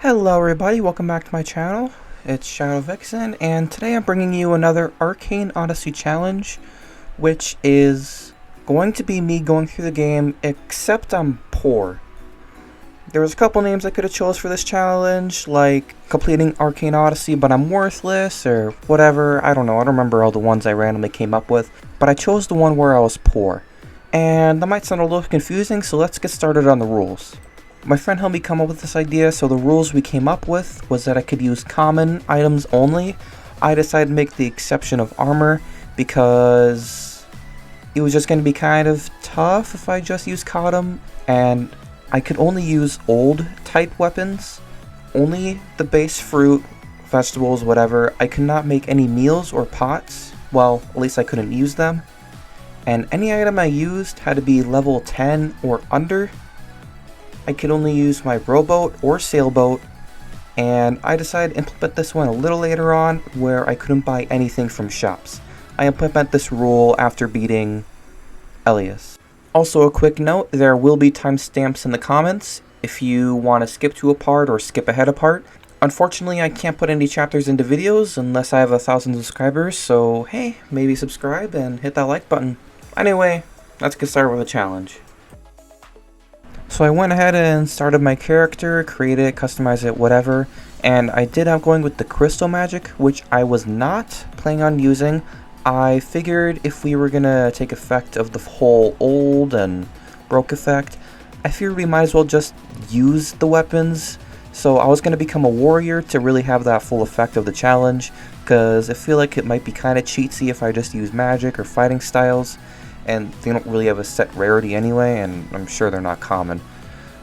Hello everybody, welcome back to my channel. It's Shadow Vixen, and today I'm bringing you another Arcane Odyssey challenge, which is going to be me going through the game, except I'm poor. There was a couple names I could have chose for this challenge, like completing Arcane Odyssey but I'm worthless, or whatever, I don't know, I don't remember all the ones I randomly came up with, but I chose the one where I was poor. And that might sound a little confusing, so let's get started on the rules. My friend helped me come up with this idea, so the rules we came up with was that I could use common items only. I decided to make the exception of armor because it was just going to be kind of tough if I just used Cotton, and I could only use old type weapons, only the base fruit, vegetables, whatever. I could not make any meals or pots, well, at least I couldn't use them, and any item I used had to be level 10 or under. I could only use my rowboat or sailboat, and I decided to implement this one a little later on where I couldn't buy anything from shops. I implement this rule after beating Elius. Also a quick note, there will be timestamps in the comments if you want to skip to a part or skip ahead a part. Unfortunately, I can't put any chapters into videos unless I have 1,000 subscribers, so hey, maybe subscribe and hit that like button. Anyway, let's get started with the challenge. So I went ahead and started my character, created it, customized it, whatever, and I did have going with the crystal magic, which I was not planning on using. I figured if we were gonna take effect of the whole old and broke effect, I figured we might as well just use the weapons. So I was gonna become a warrior to really have that full effect of the challenge, because I feel like it might be kind of cheatsy if I just use magic or fighting styles. And they don't really have a set rarity anyway, and I'm sure they're not common.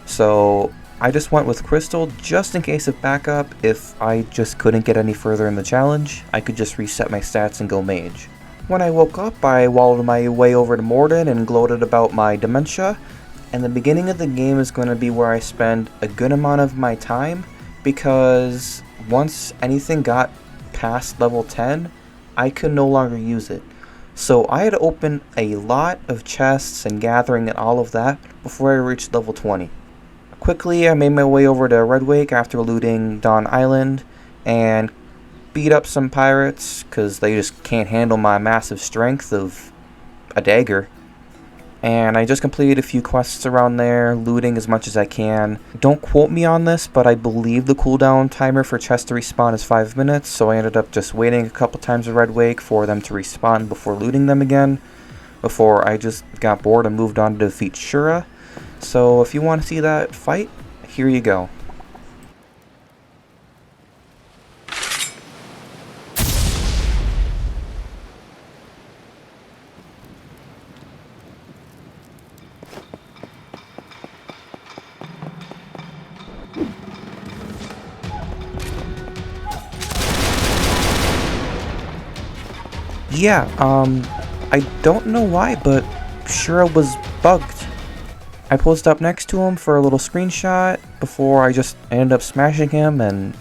So I just went with Crystal just in case of backup. If I just couldn't get any further in the challenge, I could just reset my stats and go mage. When I woke up, I wallowed my way over to Morden and gloated about my dementia. And the beginning of the game is going to be where I spend a good amount of my time, because once anything got past level 10, I could no longer use it. So I had to open a lot of chests and gathering and all of that before I reached level 20. Quickly, I made my way over to Redwake after looting Dawn Island and beat up some pirates because they just can't handle my massive strength of a dagger. And I just completed a few quests around there, looting as much as I can. Don't quote me on this, but I believe the cooldown timer for chests to respawn is 5 minutes, so I ended up just waiting a couple times at Redwake for them to respawn before looting them again, before I just got bored and moved on to defeat Shura. So if you want to see that fight, here you go. Yeah, I don't know why, but Shura was bugged. I posed up next to him for a little screenshot before I just ended up smashing him and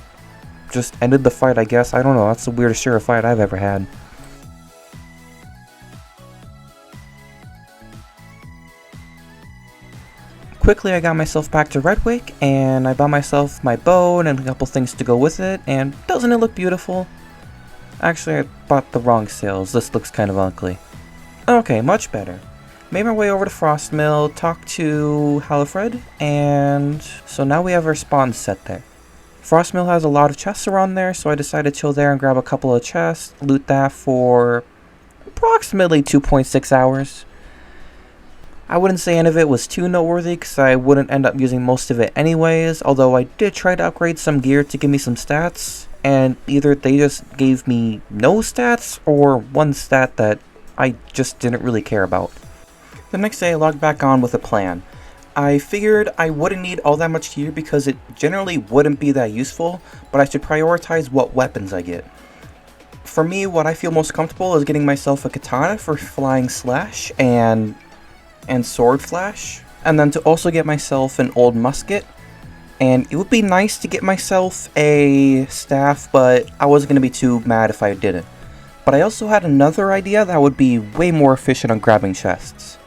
just ended the fight, I guess. I don't know, that's the weirdest Shura fight I've ever had. Quickly, I got myself back to Redwake, and I bought myself my bow and a couple things to go with it, and doesn't it look beautiful? Actually, I bought the wrong sails. This looks kind of ugly. Okay, much better. Made my way over to Frostmill, talked to Halifred, and so now we have our spawn set there. Frostmill has a lot of chests around there, so I decided to chill there and grab a couple of chests, loot that for approximately 2.6 hours. I wouldn't say any of it was too noteworthy because I wouldn't end up using most of it anyways, although I did try to upgrade some gear to give me some stats. And either they just gave me no stats, or one stat that I just didn't really care about. The next day I logged back on with a plan. I figured I wouldn't need all that much gear because it generally wouldn't be that useful, but I should prioritize what weapons I get. For me, what I feel most comfortable is getting myself a katana for flying slash and sword flash, and then to also get myself an old musket. And it would be nice to get myself a staff, but I wasn't going to be too mad if I didn't. But I also had another idea that would be way more efficient on grabbing chests.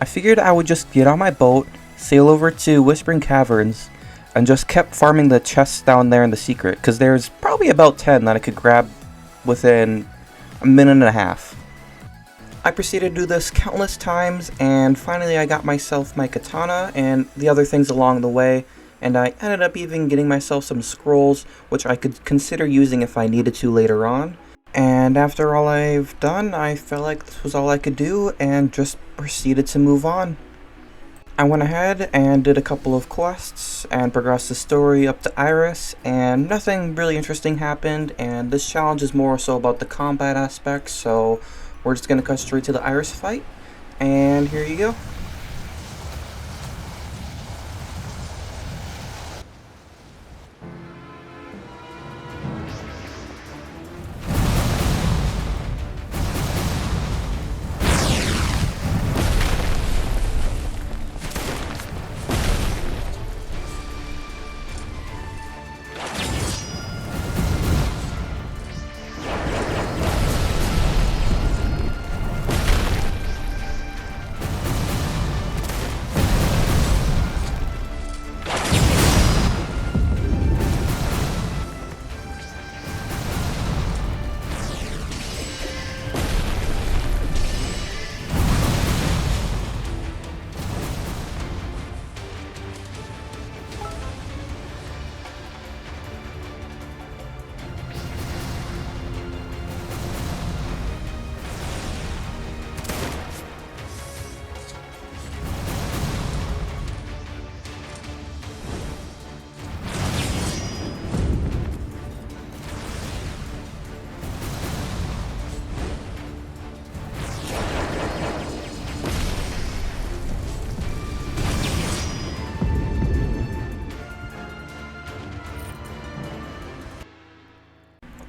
I figured I would just get on my boat, sail over to Whispering Caverns, and just kept farming the chests down there in the secret, because there's probably about 10 that I could grab within a minute and a half. I proceeded to do this countless times, and finally I got myself my katana and the other things along the way, and I ended up even getting myself some scrolls, which I could consider using if I needed to later on. And after all I've done, I felt like this was all I could do, and just proceeded to move on. I went ahead and did a couple of quests, and progressed the story up to Iris, and nothing really interesting happened, and this challenge is more so about the combat aspect, so we're just going to cut straight to the Iris fight, and here you go.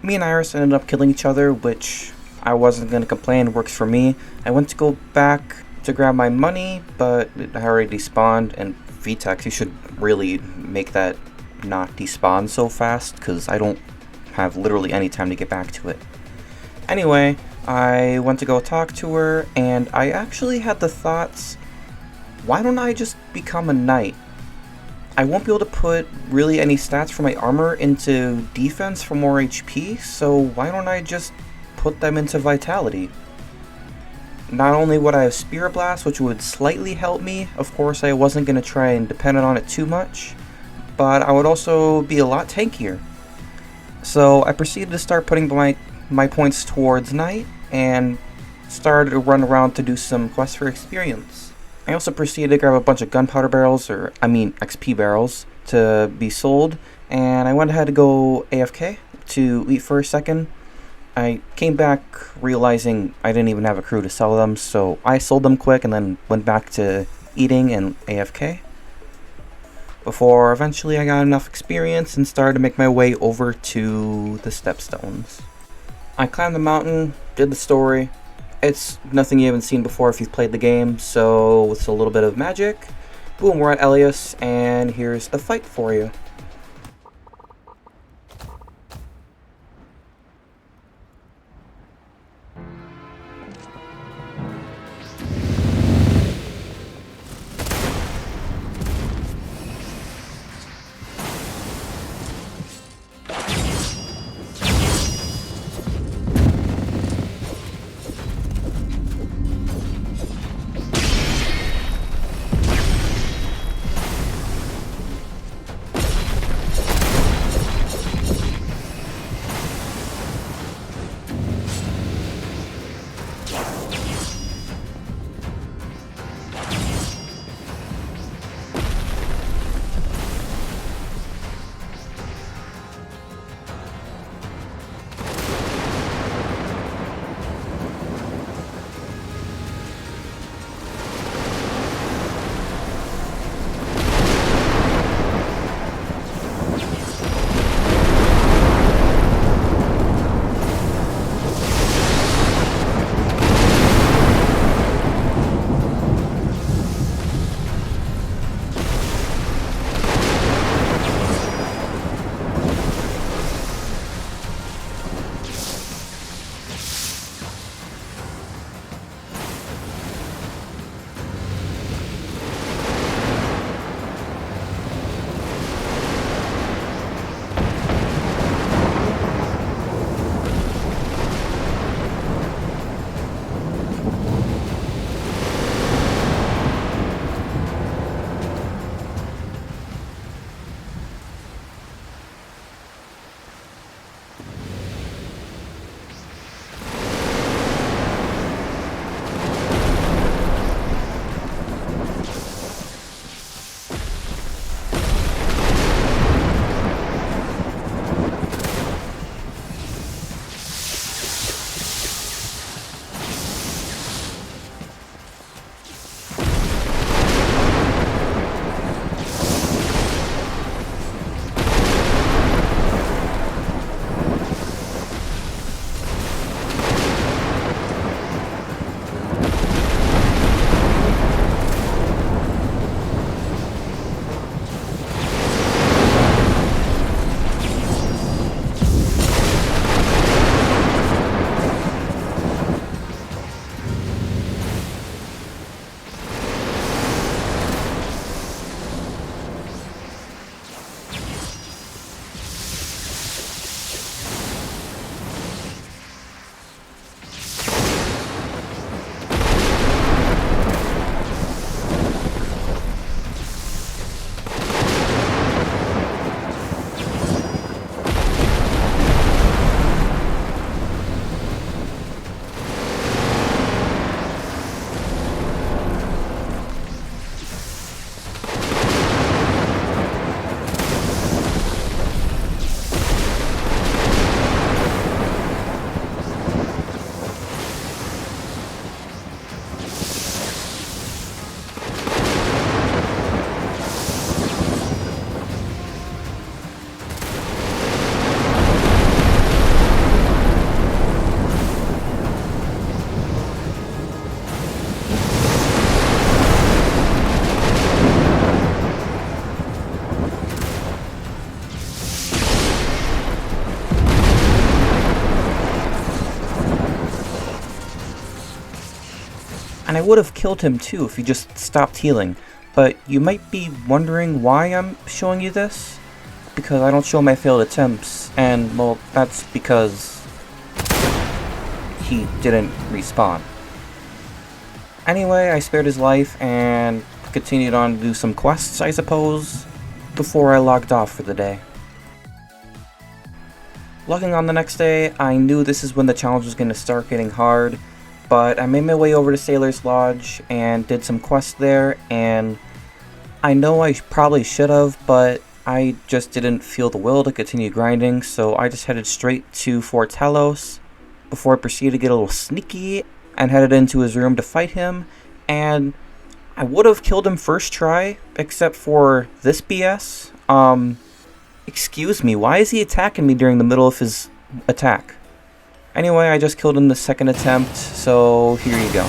Me and Iris ended up killing each other, which I wasn't going to complain, works for me. I went to go back to grab my money, but it already despawned, and VTEX, you should really make that not despawn so fast, because I don't have literally any time to get back to it. Anyway, I went to go talk to her, and I actually had the thoughts, why don't I just become a knight? I won't be able to put really any stats for my armor into defense for more HP, so why don't I just put them into vitality? Not only would I have Spirit Blast, which would slightly help me, of course I wasn't going to try and depend on it too much, but I would also be a lot tankier. So I proceeded to start putting my points towards Knight, and started to run around to do some quests for experience. I also proceeded to grab a bunch of gunpowder barrels, XP barrels, to be sold, and I went ahead to go AFK to eat for a second. I came back realizing I didn't even have a crew to sell them, so I sold them quick and then went back to eating and AFK. Before eventually I got enough experience and started to make my way over to the Stepstones. I climbed the mountain, did the story. It's nothing you haven't seen before if you've played the game, so with a little bit of magic, boom, we're at Elius, and here's the fight for you. and I would have killed him too if he just stopped healing. But you might be wondering why I'm showing you this, because I don't show my failed attempts, and well, that's because he didn't respawn. Anyway, I spared his life and continued on to do some quests, I suppose, before I logged off for the day. Logging on the next day, I knew this is when the challenge was going to start getting hard, but I made my way over to Sailor's Lodge and did some quests there, and I know I probably should have, but I just didn't feel the will to continue grinding, so I just headed straight to Fort Talos before I proceeded to get a little sneaky and headed into his room to fight him, and I would have killed him first try, except for this BS. Excuse me, why is he attacking me during the middle of his attack? Anyway, I just killed him the second attempt, so here you go.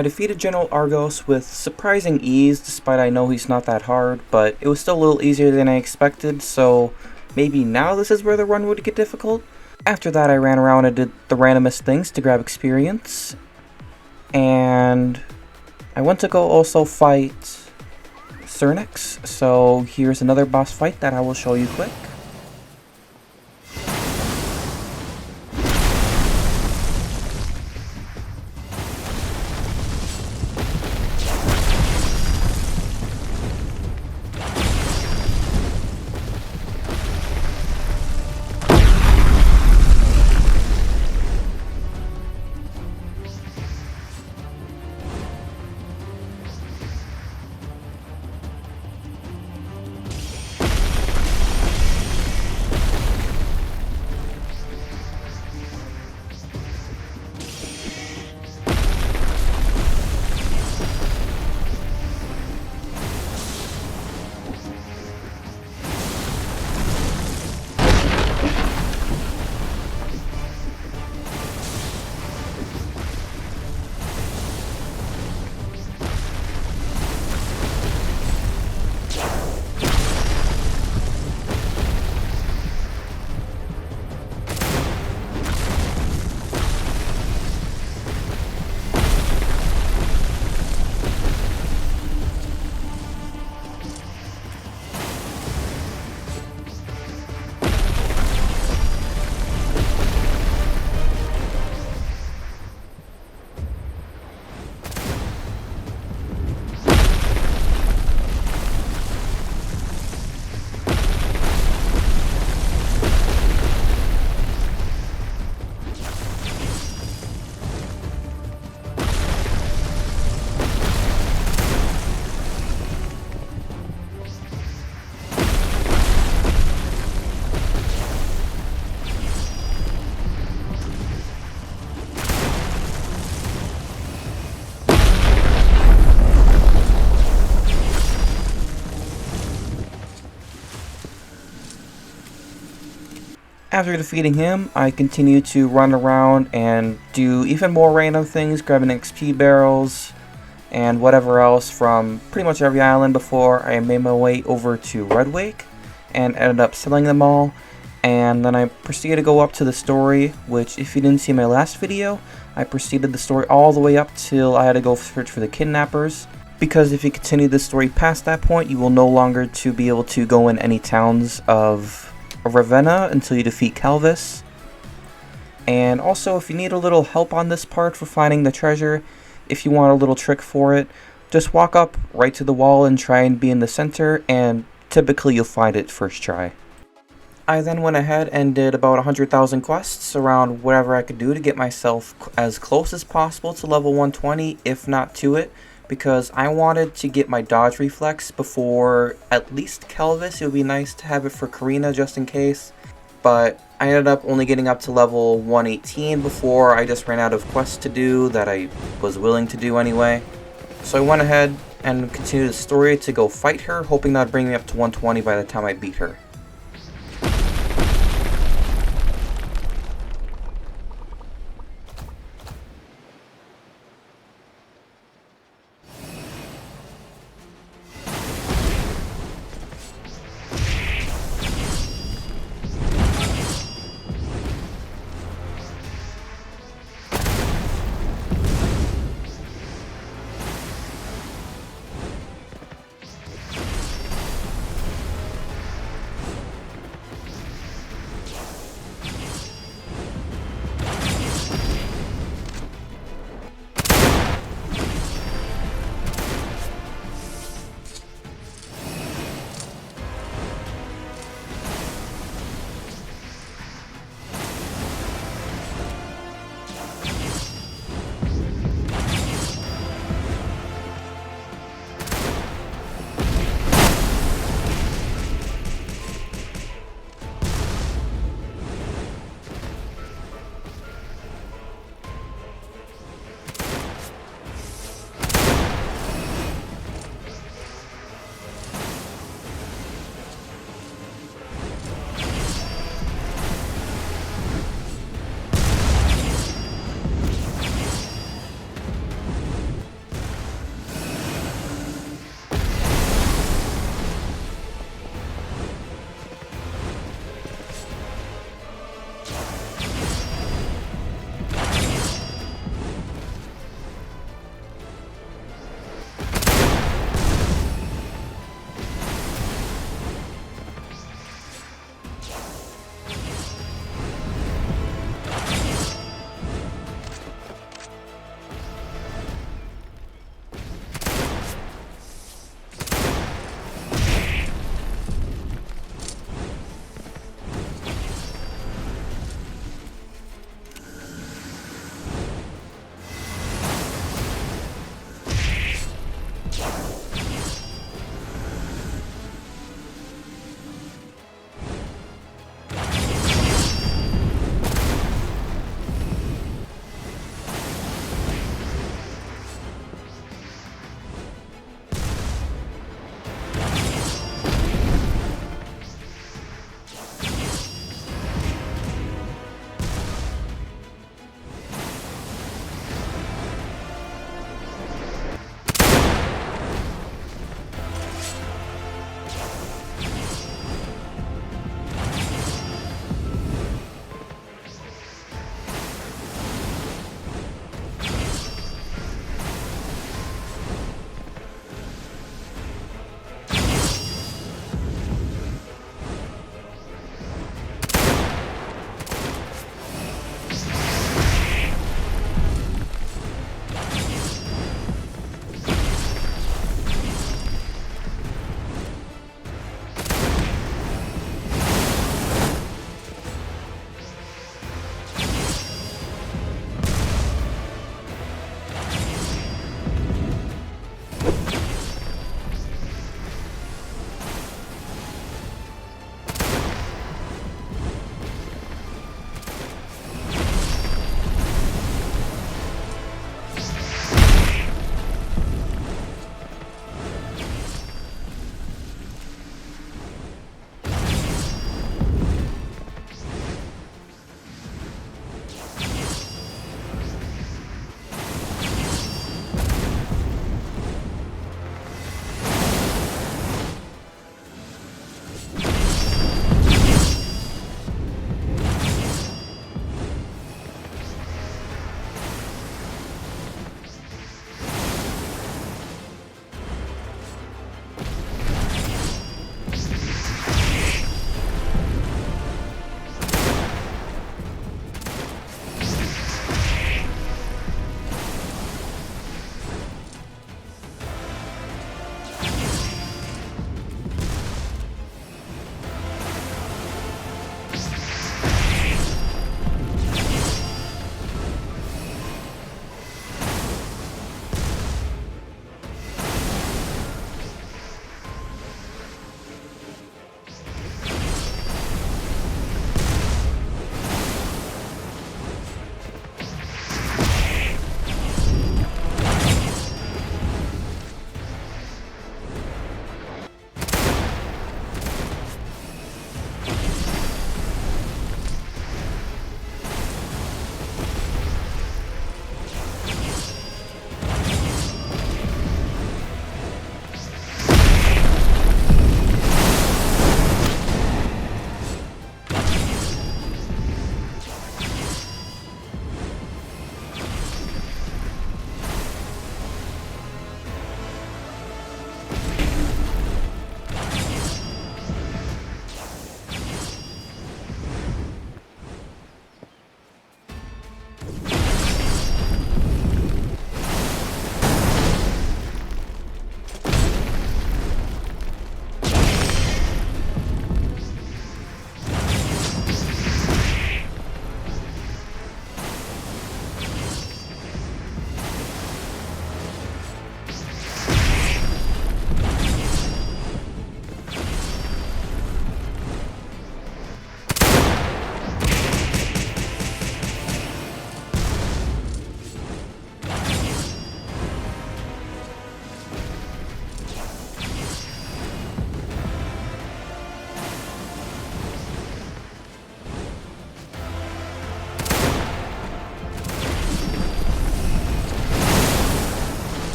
I defeated General Argos with surprising ease, despite I know he's not that hard, but it was still a little easier than I expected, so maybe now this is where the run would get difficult. After that I ran around and did the randomest things to grab experience, and I went to go also fight Cernyx, so here's another boss fight that I will show you quick. After defeating him, I continued to run around and do even more random things, grabbing XP barrels and whatever else from pretty much every island before I made my way over to Redwake and ended up selling them all. And then I proceeded to go up to the story, which if you didn't see my last video, I proceeded the story all the way up till I had to go search for the kidnappers. Because if you continue the story past that point, you will no longer to be able to go in any towns of Ravenna until you defeat Calvus. And also, if you need a little help on this part for finding the treasure, if you want a little trick for it, just walk up right to the wall and try and be in the center, and typically you'll find it first try. I then went ahead and did about 100,000 quests around whatever I could do to get myself as close as possible to level 120, if not to it, because I wanted to get my dodge reflex before at least Calvus. It would be nice to have it for Carina just in case, but I ended up only getting up to level 118 before I just ran out of quests to do that I was willing to do anyway. So I went ahead and continued the story to go fight her, hoping that would bring me up to 120 by the time I beat her.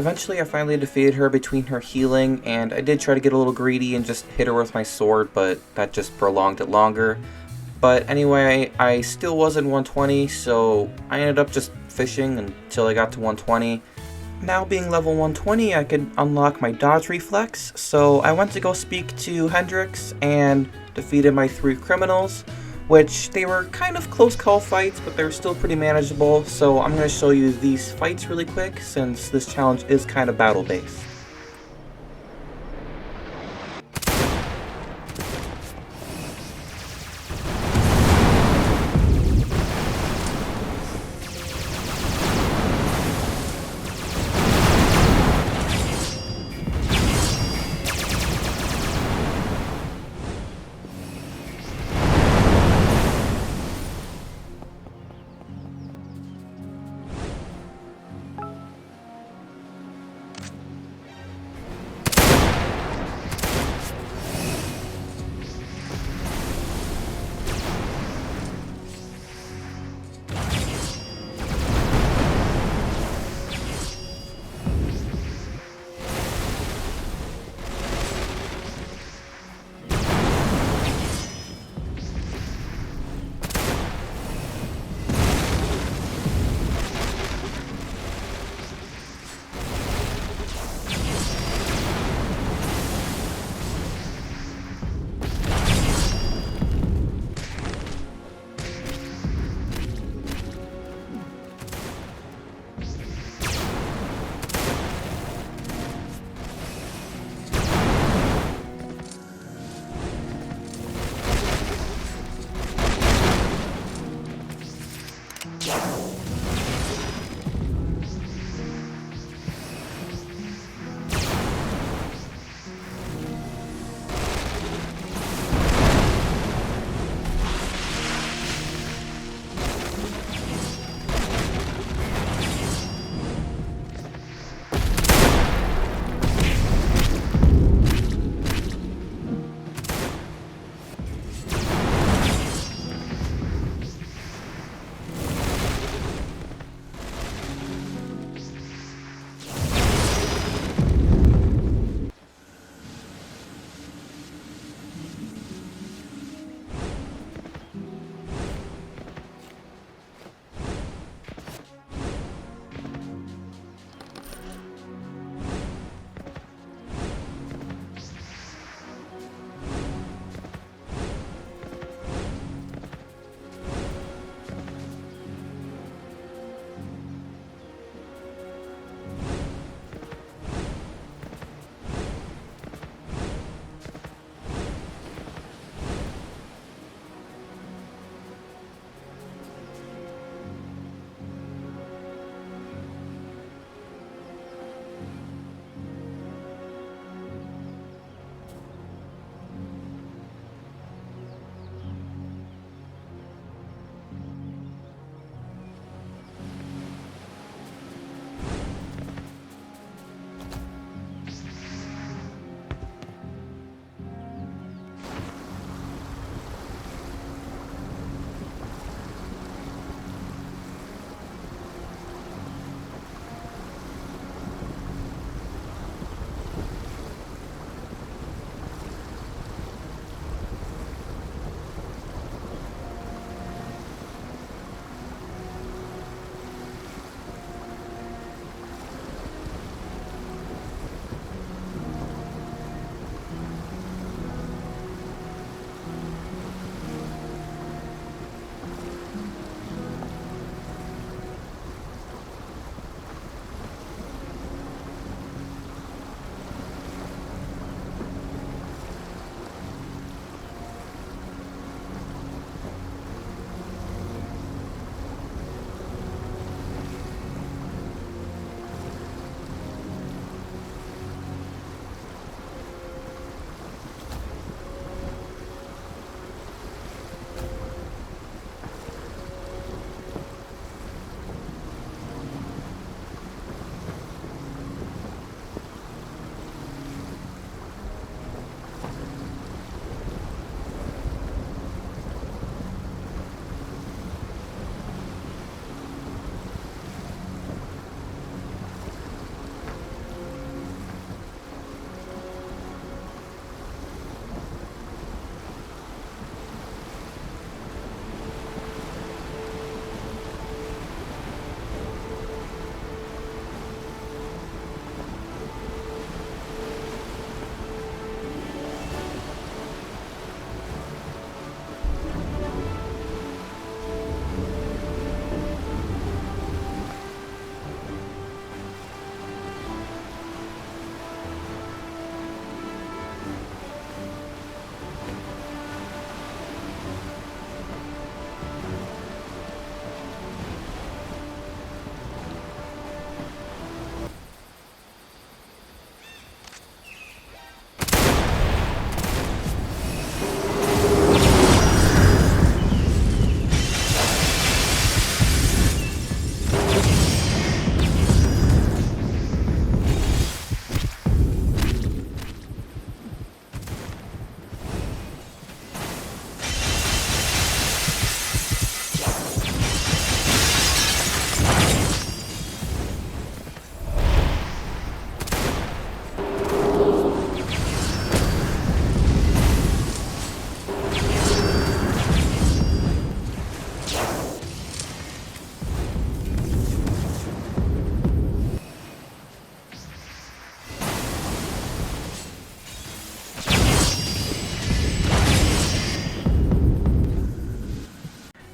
Eventually I finally defeated her between her healing, and I did try to get a little greedy and just hit her with my sword, but that just prolonged it longer. But anyway, I still wasn't 120, so I ended up just fishing until I got to 120. Now being level 120, I could unlock my dodge reflex, so I went to go speak to Hendrix and defeated my 3 criminals, which they were kind of close call fights, but they were still pretty manageable, so I'm going to show you these fights really quick since this challenge is kind of battle based.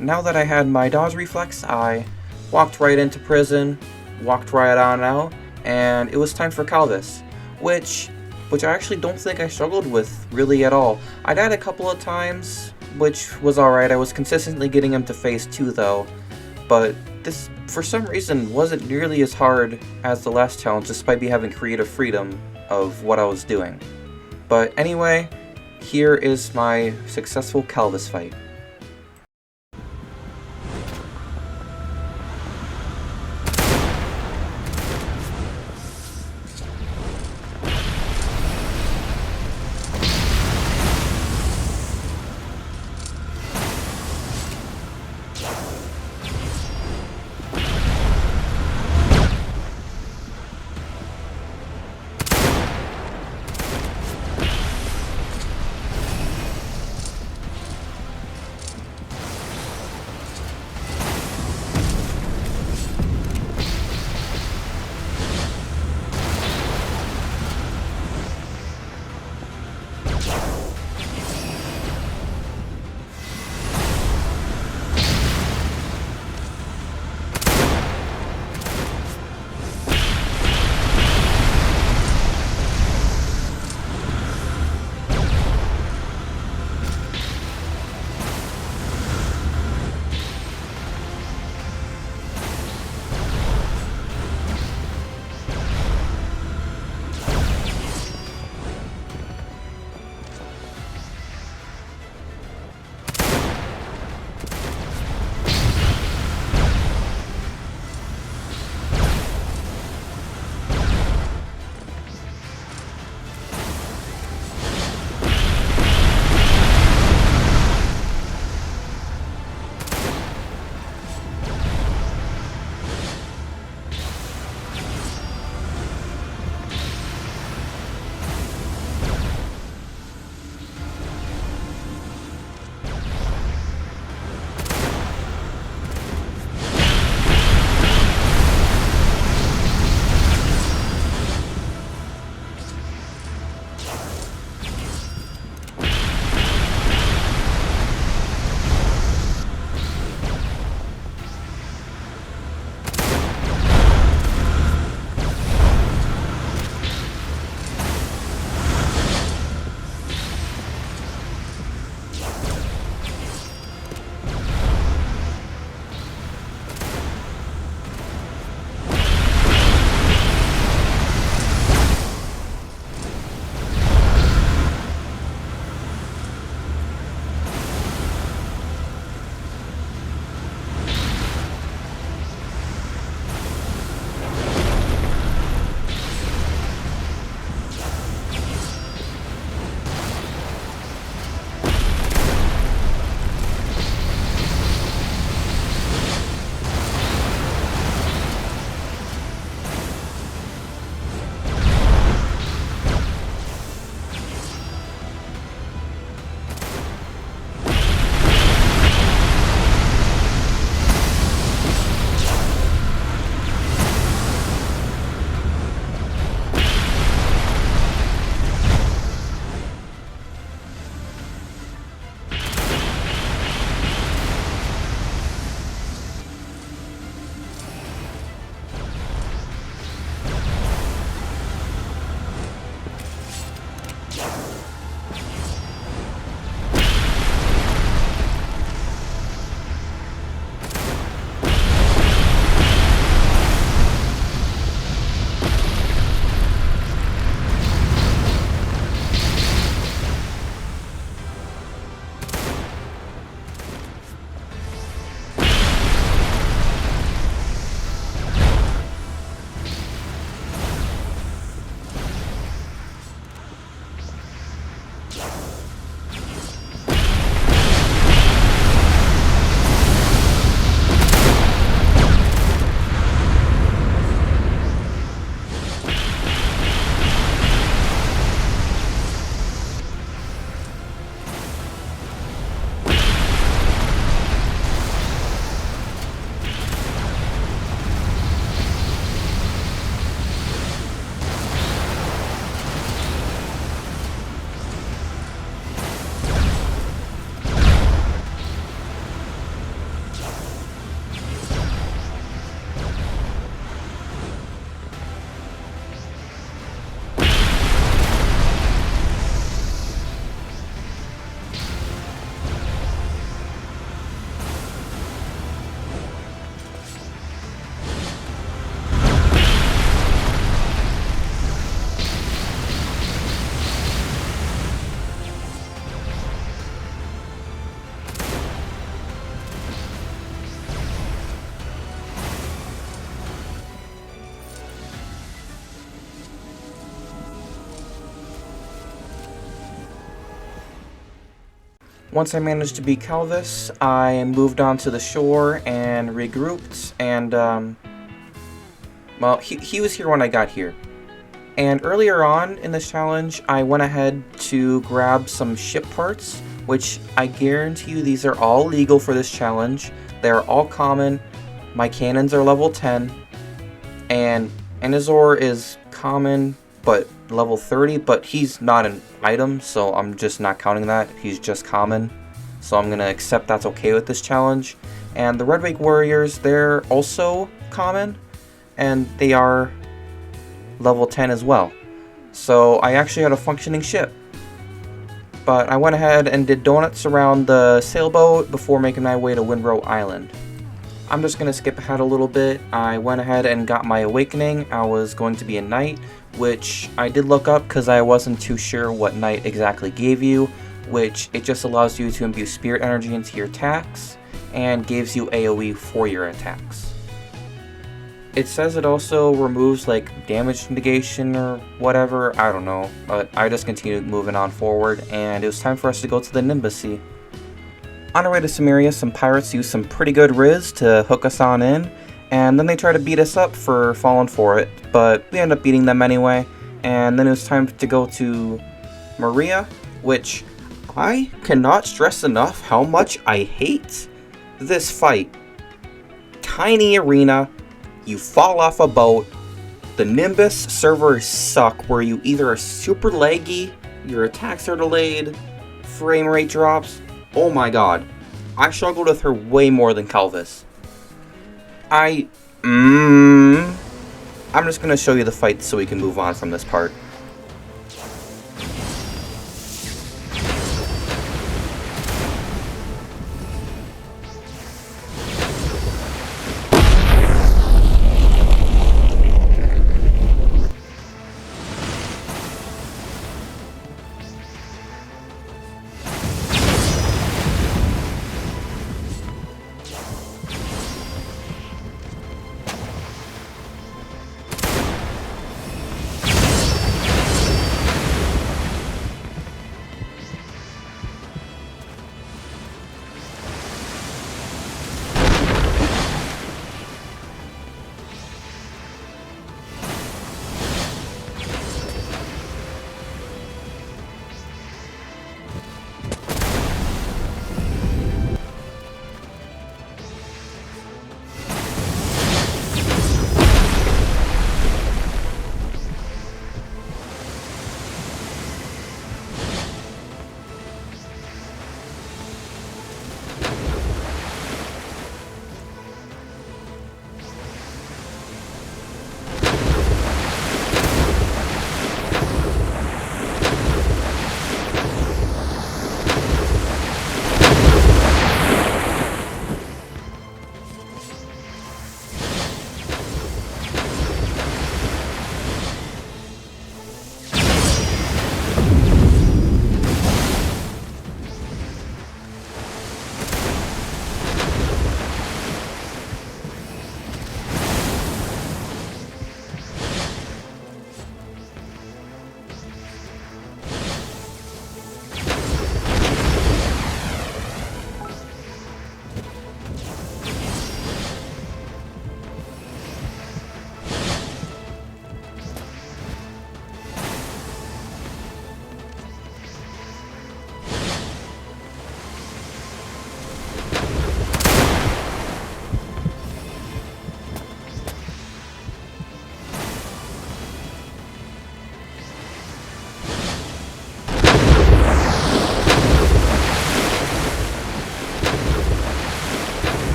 now that I had my dodge reflex, I walked right into prison, walked right on out, and it was time for Calvus, which I actually don't think I struggled with really at all. I died a couple of times, which was alright. I was consistently getting him to phase 2 though, but this, for some reason, wasn't nearly as hard as the last challenge, despite me having creative freedom of what I was doing. But anyway, here is my successful Calvus fight. Once I managed to beat Calvus, I moved on to the shore and regrouped, and, well, he was here when I got here. And earlier on in this challenge, I went ahead to grab some ship parts, which I guarantee you these are all legal for this challenge. They're all common. My cannons are level 10, and Anazor is common, but level 30, but he's not an item, so I'm just not counting that. He's just common, so I'm gonna accept that's okay with this challenge. And the Red Wake Warriors, they're also common, and they are level 10 as well. So I actually had a functioning ship. But I went ahead and did donuts around the sailboat before making my way to Windrow Island. I'm just gonna skip ahead a little bit. I went ahead and got my awakening. I was going to be a knight, which I did look up because I wasn't too sure what knight exactly gave you, which it just allows you to imbue spirit energy into your attacks and gives you AoE for your attacks. It says it also removes like damage negation or whatever, I don't know, but I just continued moving on forward, and it was time for us to go to the Nimbus Sea. On our way to Samaria, some pirates used some pretty good riz to hook us on in, and then they tried to beat us up for falling for it, but we ended up beating them anyway. And then it was time to go to Maria, which I cannot stress enough how much I hate this fight. Tiny arena, you fall off a boat, the Nimbus servers suck where you either are super laggy, your attacks are delayed, frame rate drops. Oh my god, I struggled with her way more than Calvus. I'm just gonna show you the fight so we can move on from this part.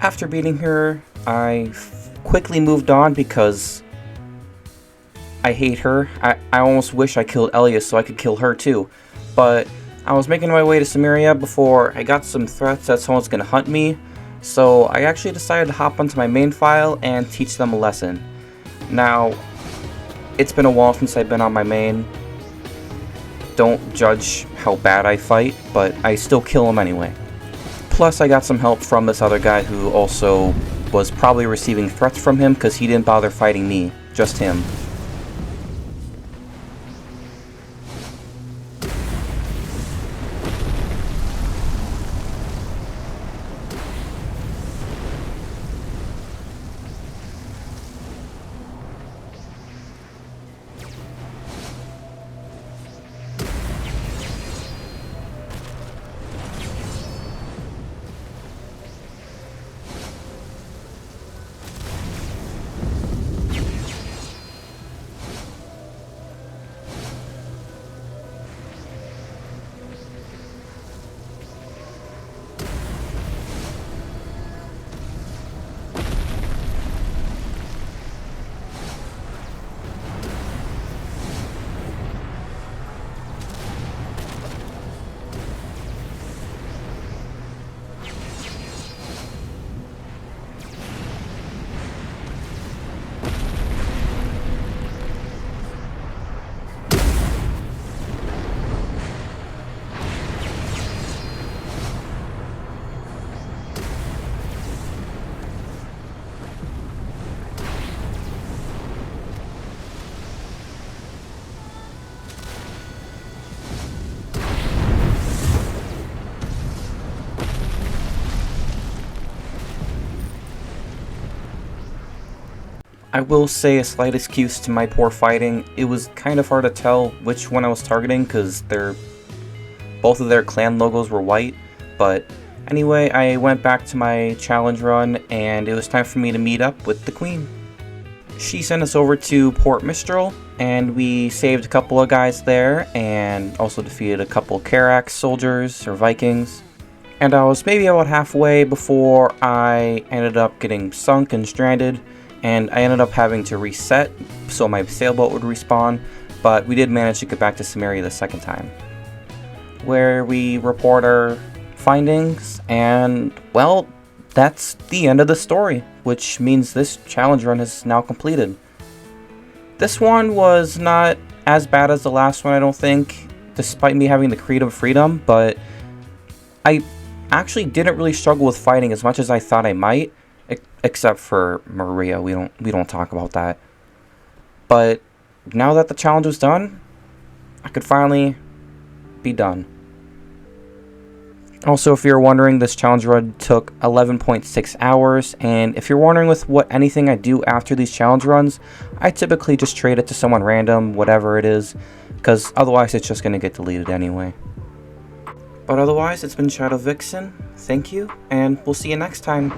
After beating her, I quickly moved on because I hate her. I almost wish I killed Elius so I could kill her too. But I was making my way to Cimmeria before I got some threats that someone's gonna hunt me. So I actually decided to hop onto my main file and teach them a lesson. Now, it's been a while since I've been on my main. Don't judge how bad I fight, but I still kill them anyway. Plus, I got some help from this other guy who also was probably receiving threats from him because he didn't bother fighting me, just him. I will say a slight excuse to my poor fighting. It was kind of hard to tell which one I was targeting because both of their clan logos were white. But anyway, I went back to my challenge run and it was time for me to meet up with the Queen. She sent us over to Port Mistral and we saved a couple of guys there and also defeated a couple Carax soldiers or Vikings. And I was maybe about halfway before I ended up getting sunk and stranded. And I ended up having to reset so my sailboat would respawn, but we did manage to get back to Cimmeria the second time, where we report our findings, and well, that's the end of the story, which means this challenge run is now completed. This one was not as bad as the last one, I don't think, despite me having the creative freedom, but I actually didn't really struggle with fighting as much as I thought I might. Except for Maria, we don't talk about that. But now that the challenge was done, I could finally be done. Also, if you're wondering, this challenge run took 11.6 hours, and if you're wondering with what anything I do after these challenge runs, I typically just trade it to someone random, whatever it is, because otherwise it's just going to get deleted anyway. But otherwise, it's been Shadow Vixen, thank you, and we'll see you next time.